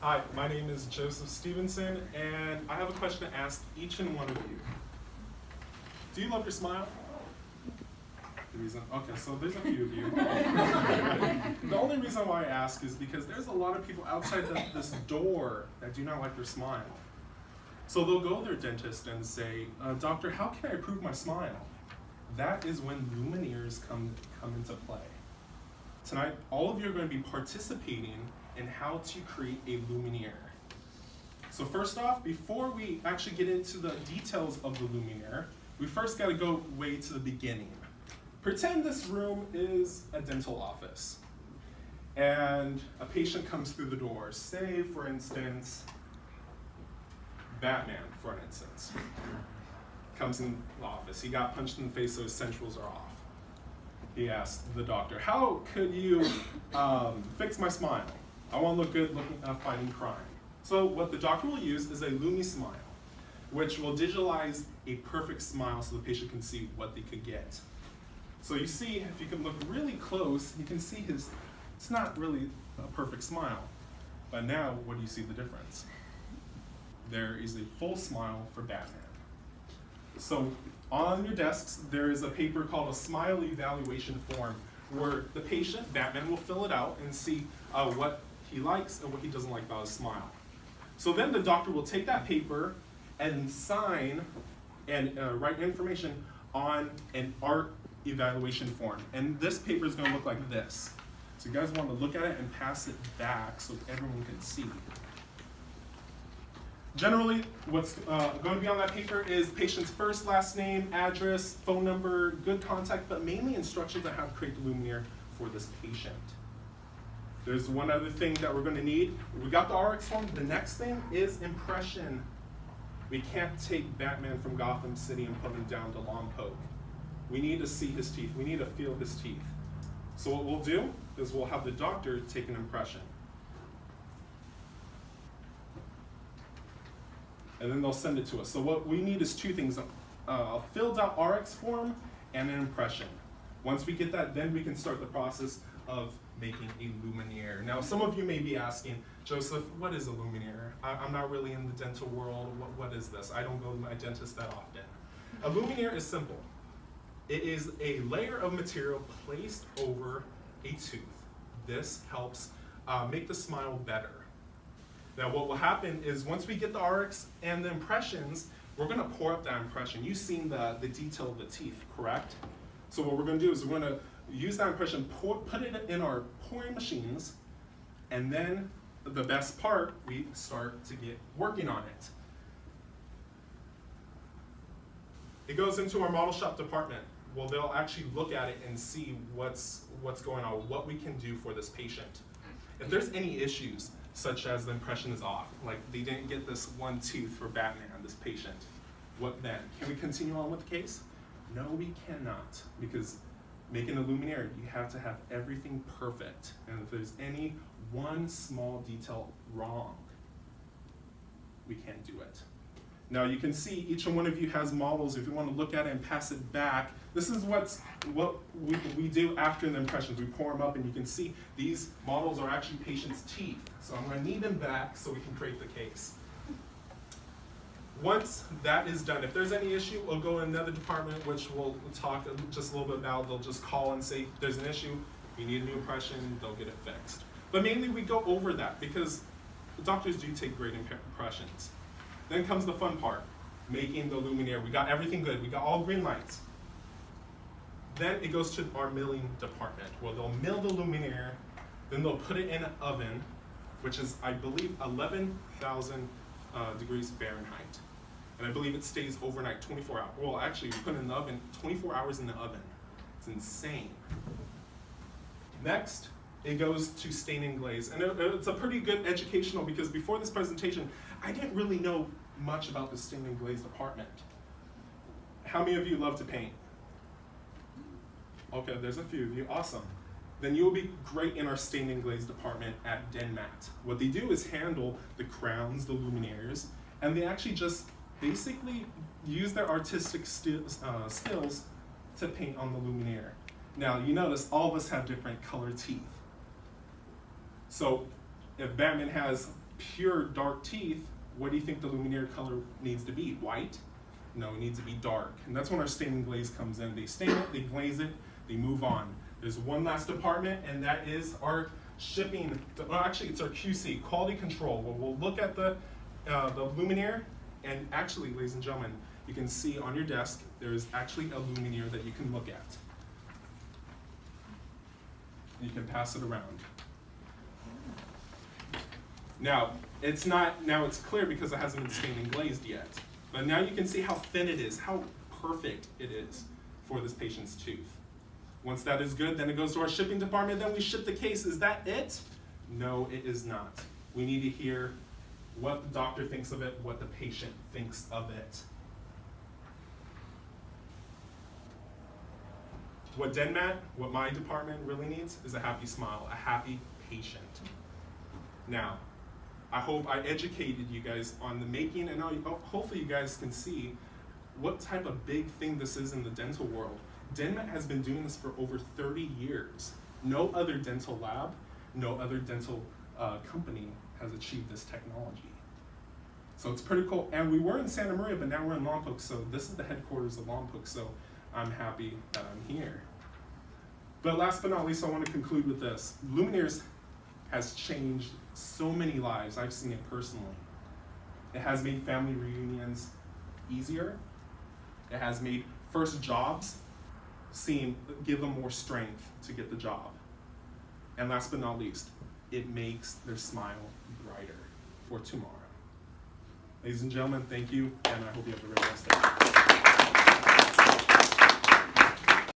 Hi, my name is Joseph Stevenson, and I have a question to ask each and one of you. Do you love your smile? The reason? Okay, so there's a few of you. The only reason why I ask is because there's a lot of people outside this door that do not like their smile. So they'll go to their dentist and say, Doctor, how can I improve my smile? That is when Lumineers come into play. Tonight, all of you are going to be participating in how to create a Lumineer. So first off, before we actually get into the details of the Lumineer, we first got to go way to the beginning. Pretend this room is a dental office, and a patient comes through the door. Say, for instance, Batman, for instance, comes in the office. He got punched in the face, so his centrals are off. He asked the doctor, how could you fix my smile? I want to look good fighting crime. So what the doctor will use is a LumiSmile, which will digitalize a perfect smile so the patient can see what they could get. So you see, if you can look really close, you can see it's not really a perfect smile. But now, what do you see the difference? There is a full smile for Batman. So on your desks, there is a paper called a smile evaluation form where the patient, Batman, will fill it out and see what he likes and what he doesn't like about his smile. So then the doctor will take that paper and sign and write information on an art evaluation form. And this paper is going to look like this. So you guys want to look at it and pass it back so everyone can see. Generally, what's going to be on that paper is patient's first, last name, address, phone number, good contact, but mainly instructions on how to create the Lumineer for this patient. There's one other thing that we're going to need. We got the RX form. The next thing is impression. We can't take Batman from Gotham City and put him down to Lompoc. We need to see his teeth. We need to feel his teeth. So what we'll do is we'll have the doctor take an impression. And then they'll send it to us. So what we need is two things, a filled out RX form and an impression. Once we get that, then we can start the process of making a Lumineer. Now, some of you may be asking, Joseph, what is a Lumineer? I'm not really in the dental world. What is this? I don't go to my dentist that often. A Lumineer is simple. It is a layer of material placed over a tooth. This helps make the smile better. Now what will happen is once we get the RX and the impressions, we're going to pour up that impression. You've seen the detail of the teeth, correct? So what we're going to do is we're going to use that impression, put it in our pouring machines, and then the best part, we start to get working on it. It goes into our model shop department. Well, they'll actually look at it and see what's going on, what we can do for this patient. If there's any issues, such as the impression is off, like they didn't get this one tooth for Batman, this patient, what then? Can we continue on with the case? No, we cannot, because making a Lumineer, you have to have everything perfect. And if there's any one small detail wrong, we can't do it. Now you can see each one of you has models. If you want to look at it and pass it back, this is what we do after the impressions. We pour them up and you can see these models are actually patients' teeth. So I'm going to need them back so we can create the case. Once that is done, if there's any issue, we'll go in another department, which we'll talk just a little bit about. They'll just call and say, there's an issue, you need a new impression, they'll get it fixed. But mainly we go over that because the doctors do take great impressions. Then comes the fun part, making the Lumineer. We got everything good, we got all green lights. Then it goes to our milling department, where they'll mill the Lumineer, then they'll put it in an oven, which is, I believe, 11,000 degrees Fahrenheit. And I believe it stays overnight, 24 hours. Well, actually, we put it in the oven, 24 hours in the oven. It's insane. Next, it goes to stain and glaze. And it's a pretty good educational, because before this presentation, I didn't really know much about the stain and glaze department. How many of you love to paint? Okay, there's a few of you, awesome. Then you will be great in our stain and glaze department at Denmat. What they do is handle the crowns, the Lumineers, and they actually just basically use their artistic skills to paint on the Lumineer. Now, you notice all of us have different colored teeth. So if Batman has pure dark teeth, what do you think the luminaire color needs to be? White? No, it needs to be dark. And that's when our stain and glaze comes in. They stain it, they glaze it, they move on. There's one last department, and that is our shipping. Well, actually, it's our QC, quality control. We'll look at the luminaire, and actually, ladies and gentlemen, you can see on your desk, there is actually a luminaire that you can look at. You can pass it around. Now, it's clear because it hasn't been stained and glazed yet. But now you can see how thin it is, how perfect it is for this patient's tooth. Once that is good, then it goes to our shipping department, then we ship the case. Is that it? No, it is not. We need to hear what the doctor thinks of it, what the patient thinks of it. What DenMat, what my department really needs is a happy smile, a happy patient. Now, I hope I educated you guys on the making, and hopefully you guys can see what type of big thing this is in the dental world. DenMat has been doing this for over 30 years. No other dental lab, no other dental company has achieved this technology. So it's pretty cool. And we were in Santa Maria, but now we're in Lompoc, so this is the headquarters of Lompoc, so I'm happy that I'm here. But last but not least, I want to conclude with this. Luminaires has changed so many lives. I've seen it personally. It has made family reunions easier. It has made first jobs give them more strength to get the job. And last but not least, it makes their smile brighter for tomorrow. Ladies and gentlemen, thank you, and I hope you have a great rest of the day.